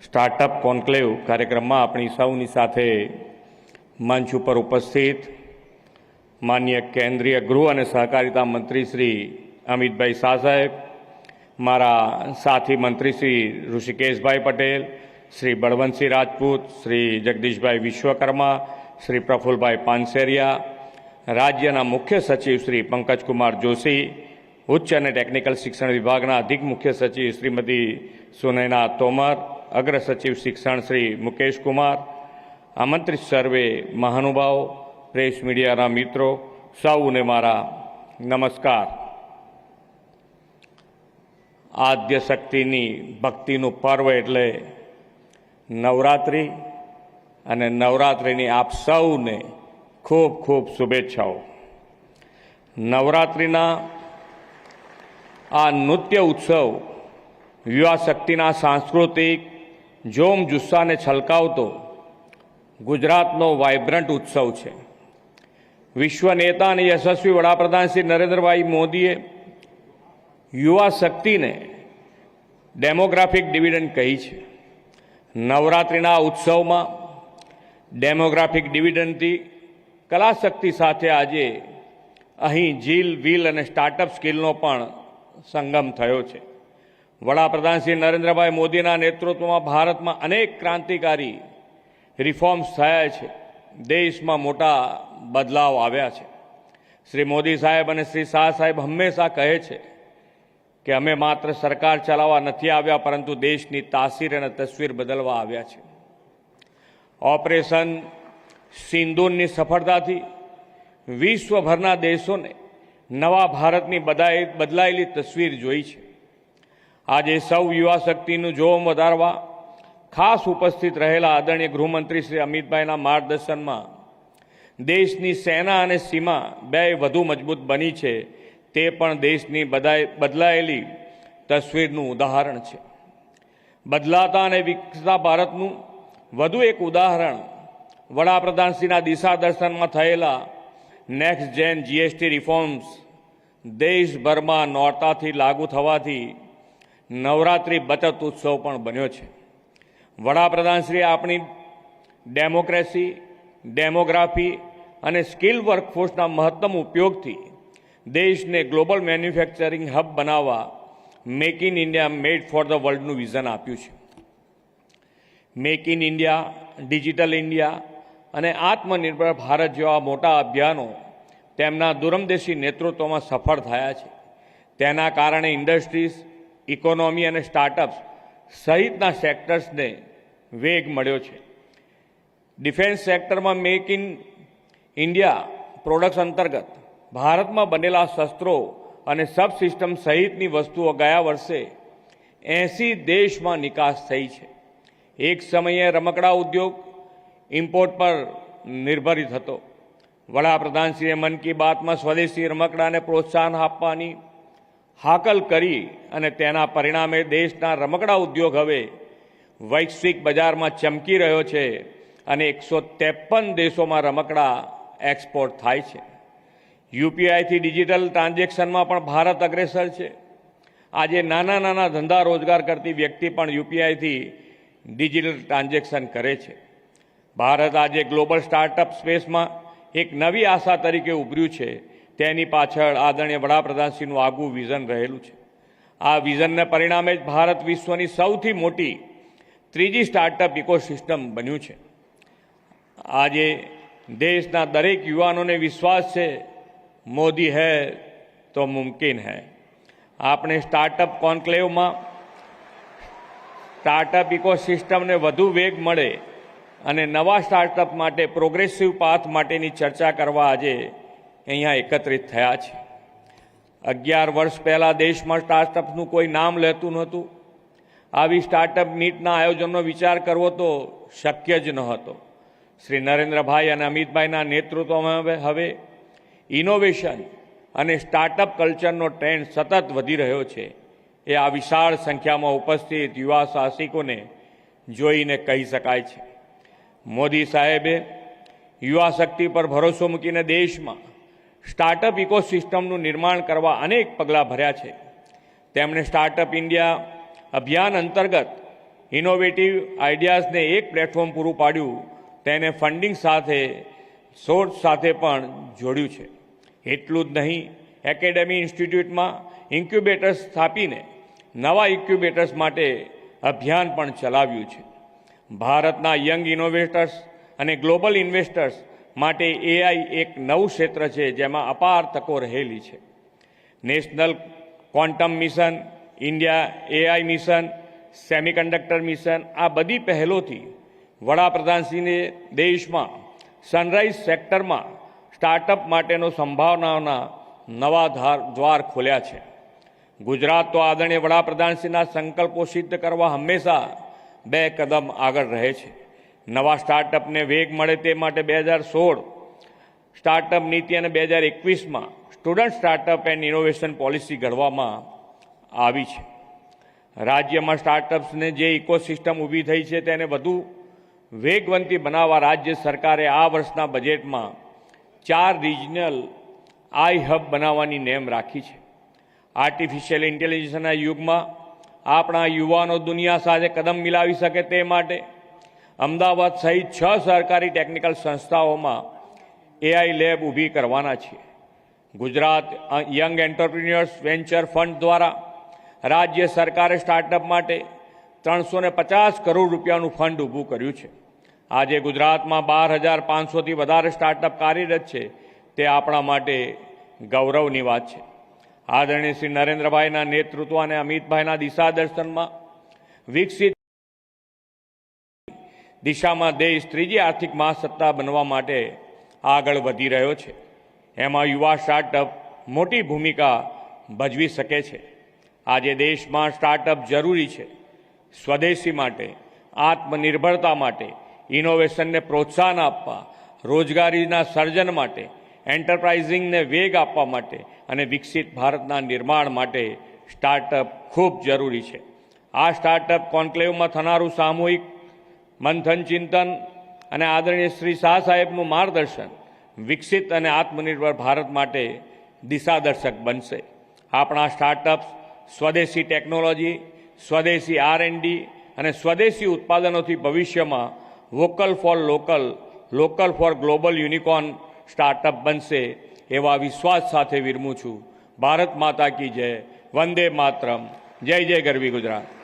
Startup conclave કાર્યક્રમમાં આપણી સૌની સાથે મંચ ઉપર ઉપસ્થિત માનનીય કેન્દ્રીય ગૃહ અને સહકારિતા મંત્રી શ્રી અમિતભાઈ શાહ સાહેબ, મારા સાથી મંત્રી શ્રી ઋષિકેશભાઈ પટેલ, શ્રી બળવંતસિંહ રાજપૂત, શ્રી જગદીશભાઈ વિશ્વકર્મા, શ્રી પ્રફુલભાઈ પાનસેરિયા, રાજ્યના મુખ્ય સચિવ શ્રી પંકજકુમાર જોશી, ઉચ્ચ અને ટેકનિકલ શિક્ષણ વિભાગના અધિક મુખ્ય સચિવ શ્રીમતી સુનૈના તોમર, અગ્ર સચિવ શિક્ષણ શ્રી મુકેશ કુમાર, આમંત્રિત સર્વે મહાનુભાવો, પ્રેસ મીડિયાના મિત્રો, સૌને મારા નમસ્કાર. આદ્ય શક્તિની ભક્તિનું પર્વ એટલે નવરાત્રિ, અને નવરાત્રિની આપ સૌને ખૂબ ખૂબ શુભેચ્છાઓ. નવરાત્રિના આ નૃત્ય ઉત્સવ યુવા શક્તિના સાંસ્કૃતિક જોમ જુસ્સાને છલકાવતો ગુજરાતનો વાઇબ્રન્ટ ઉત્સવ છે. વિશ્વ નેતા અને યશસ્વી વડાપ્રધાન શ્રી નરેન્દ્રભાઈ મોદીએ યુવા શક્તિને ડેમોગ્રાફિક ડિવિડન્ડ કહી છે. નવરાત્રિના ઉત્સવમાં ડેમોગ્રાફિક ડિવિડન્ડથી કલાશક્તિ સાથે આજે અહીં જીલ વ્હીલ અને સ્ટાર્ટઅપ સ્કિલનો પણ સંગમ થયો છે. વડાપ્રધાન શ્રી નરેન્દ્રભાઈ મોદીના નેતૃત્વમાં ભારતમાં અનેક ક્રાંતિકારી રિફોર્મ્સ થયા છે. દેશમાં મોટા બદલાવ આવ્યા છે. શ્રી મોદી સાહેબ અને શ્રી શાહ સાહેબ હંમેશા કહે છે કે અમે માત્ર સરકાર ચલાવવા નથી આવ્યા, પરંતુ દેશની તાસીર અને તસવીર બદલવા આવ્યા છે. ઓપરેશન સિંદૂરની સફળતાથી વિશ્વભરના દેશોને નવા ભારતની બદલાયેલી તસવીર જોઈ છે. આજે સૌ યુવા શક્તિનું જોમ વધારવા ખાસ ઉપસ્થિત રહેલા આદરણીય ગૃહમંત્રી શ્રી અમિતભાઈના માર્ગદર્શનમાં દેશની સેના અને સીમા બે વધુ મજબૂત બની છે. તે પણ દેશની બદલાયેલી તસવીરનું ઉદાહરણ છે. બદલાતા અને વિકસતા ભારતનું વધુ એક ઉદાહરણ વડાપ્રધાનશ્રીના દિશા દર્શનમાં થયેલા નેક્સ્ટ જેન જીએસટી રિફોર્મ્સ દેશભરમાં નોરતાથી લાગુ થવાથી નવરાત્રિ બચત ઉત્સવ પણ બન્યો છે. વડાપ્રધાનશ્રીએ આપણી ડેમોક્રેસી, ડેમોગ્રાફી અને સ્કિલ વર્કફોર્સના મહત્તમ ઉપયોગથી દેશને ગ્લોબલ મેન્યુફેક્ચરિંગ હબ બનાવવા make in India made for the વર્લ્ડનું વિઝન આપ્યું છે. Make in India, digital India અને આત્મનિર્ભર ભારત જેવા મોટા અભિયાનો તેમના દૂરંદેશી નેતૃત્વમાં સફળ થયા છે. તેના કારણે ઇન્ડસ્ટ્રીઝ, ઇકોનોમી અને સ્ટાર્ટઅપ્સ સહિતના સેક્ટર્સને વેગ મળ્યો છે. ડિફેન્સ સેક્ટરમાં મેક ઇન ઇન્ડિયા પ્રોડક્ટ્સ અંતર્ગત ભારતમાં બનેલા શસ્ત્રો અને સબ સિસ્ટમ સહિતની વસ્તુઓ ગયા વર્ષે 80 દેશમાં નિકાસ થઈ છે. એક સમયે રમકડા ઉદ્યોગ ઇમ્પોર્ટ પર નિર્ભરિત હતો. વડાપ્રધાનશ્રીએ મન કી બાતમાં સ્વદેશી રમકડાને પ્રોત્સાહન આપવાની હાકલ કરી અને તેના પરિણામે દેશના રમકડા ઉદ્યોગ હવે વૈશ્વિક બજારમાં ચમકી રહ્યો છે અને 153 દેશોમાં રમકડા એક્સપોર્ટ થાય છે. યુપીઆઈથી ડિજિટલ ટ્રાન્ઝેક્શનમાં પણ ભારત અગ્રેસર છે. આજે નાના નાના ધંધા રોજગાર કરતી વ્યક્તિ પણ યુપીઆઈથી ડિજિટલ ટ્રાન્ઝેક્શન કરે છે. ભારત આજે ગ્લોબલ સ્ટાર્ટઅપ સ્પેસમાં એક નવી આશા તરીકે ઉભર્યું છે. તેની પાછળ આદરણીય વડાપ્રધાનશ્રીનું આગવું વિઝન રહેલું છે. આ વિઝનને પરિણામે જ ભારત વિશ્વની સૌથી મોટી ત્રીજી સ્ટાર્ટઅપ ઇકોસિસ્ટમ બન્યું છે. આજે દેશના દરેક યુવાનોને વિશ્વાસ છે, મોદી હૈ તો મુમકિન હૈ. આપણે સ્ટાર્ટઅપ કોન્ક્લેવમાં સ્ટાર્ટઅપ ઇકોસિસ્ટમને વધુ વેગ મળે અને નવા સ્ટાર્ટઅપ માટે પ્રોગ્રેસિવ પાથ માટેની ચર્ચા કરવા આજે અહીંયા એકત્રિત થયા છે. 11 વર્ષ પહેલાં દેશમાં સ્ટાર્ટઅપનું કોઈ નામ લેતું નહોતું. આવી સ્ટાર્ટઅપ મીટના આયોજનનો વિચાર કરવો તો શક્ય જ નહોતો. શ્રી નરેન્દ્રભાઈ અને અમિતભાઈના નેતૃત્વમાં હવે ઇનોવેશન અને સ્ટાર્ટઅપ કલ્ચરનો ટ્રેન્ડ સતત વધી રહ્યો છે. એ આ વિશાળ સંખ્યામાં ઉપસ્થિત યુવા સાહસિકોને જોઈને કહી શકાય છે. મોદી સાહેબે યુવા શક્તિ પર ભરોસો મૂકીને દેશમાં સ્ટાર્ટઅપ ઇકોસિસ્ટમનું નિર્માણ કરવા અનેક પગલાં ભર્યા છે. તેમણે સ્ટાર્ટઅપ ઇન્ડિયા અભિયાન અંતર્ગત ઇનોવેટિવ આઈડિયાઝને એક પ્લેટફોર્મ પૂરું પાડ્યું, તેને ફંડિંગ સાથે સોર્સ સાથે પણ જોડ્યું છે. એટલું જ નહીં, એકેડેમી ઇન્સ્ટિટ્યૂટમાં ઇન્ક્યુબેટર્સ સ્થાપીને નવા ઇન્ક્યુબેટર્સ માટે અભિયાન પણ ચલાવ્યું છે. ભારતના યંગ ઇનોવેટર્સ અને ગ્લોબલ ઇન્વેસ્ટર્સ માટે એઆઈ એક નવું ક્ષેત્ર છે જેમાં અપાર તકો રહેલી છે. National quantum mission, India AI mission, semiconductor mission, આ બધી પહેલોથી વડાપ્રધાનશ્રીને દેશમાં સનરાઇઝ સેક્ટરમાં સ્ટાર્ટઅપ માટેનો સંભાવનાઓના નવા દ્વાર ખોલ્યા છે. ગુજરાત તો આદરણીય વડાપ્રધાનશ્રીના સંકલ્પો સિદ્ધ કરવા હંમેશા 2 કદમ આગળ રહે છે. નવા સ્ટાર્ટઅપને વેગ મળે તે માટે 2016 સ્ટાર્ટઅપ નીતિ અને 2021માં student startup and innovation policy ઘડવામાં આવી છે. રાજ્યમાં સ્ટાર્ટઅપ્સને જે ઇકોસિસ્ટમ ઊભી થઈ છે તેને વધુ વેગવંતી બનાવવા રાજ્ય સરકારે આ વર્ષના બજેટમાં 4 રિજનલ આઈ હબ બનાવવાની નેમ રાખી છે. આર્ટિફિશિયલ ઇન્ટેલિજન્સના યુગમાં આપણા યુવાનો દુનિયા સાથે કદમ મિલાવી શકે તે માટે અમદાવાદ સહિત 6 સરકારી ટેકનિકલ સંસ્થાઓમાં એઆઈ લેબ ઊભી કરવાના છીએ. Gujarat young entrepreneurs venture fund દ્વારા રાજ્ય સરકારે સ્ટાર્ટઅપ માટે 350 કરોડ રૂપિયાનું ફંડ ઊભું કર્યું છે. આજે ગુજરાતમાં 12,500થી વધારે સ્ટાર્ટઅપ કાર્યરત છે, તે આપણા માટે ગૌરવની વાત છે. આદરણીય શ્રી નરેન્દ્રભાઈના નેતૃત્વ અને અમિતભાઈના દિશાદર્શનમાં વિકસિત દિશામાં દેશ ત્રીજી આર્થિક મહાસત્તા બનવા માટે આગળ વધી રહ્યો છે. એમાં યુવા સ્ટાર્ટઅપ મોટી ભૂમિકા ભજવી શકે છે. આજે દેશમાં સ્ટાર્ટઅપ જરૂરી છે. સ્વદેશી માટે, આત્મનિર્ભરતા માટે, ઇનોવેશનને પ્રોત્સાહન આપવા, રોજગારીના સર્જન માટે, એન્ટરપ્રાઇઝિંગને વેગ આપવા માટે અને વિકસિત ભારતના નિર્માણ માટે સ્ટાર્ટઅપ ખૂબ જરૂરી છે. આ સ્ટાર્ટઅપ કોન્ક્લેવમાં થનારું સામૂહિક મંથન ચિંતન અને આદરણીય શ્રી શાહ સાહેબનું માર્ગદર્શન વિકસિત અને આત્મનિર્ભર ભારત માટે દિશાદર્શક બનશે. આપણા સ્ટાર્ટઅપ્સ સ્વદેશી ટેકનોલોજી, સ્વદેશી R&D અને સ્વદેશી ઉત્પાદનોથી ભવિષ્યમાં vocal for local, local for global unicorn startup બનશે એવા વિશ્વાસ સાથે વિરમું છું. ભારત માતા કી જય. વંદે માતરમ. જય જય ગરવી ગુજરાત.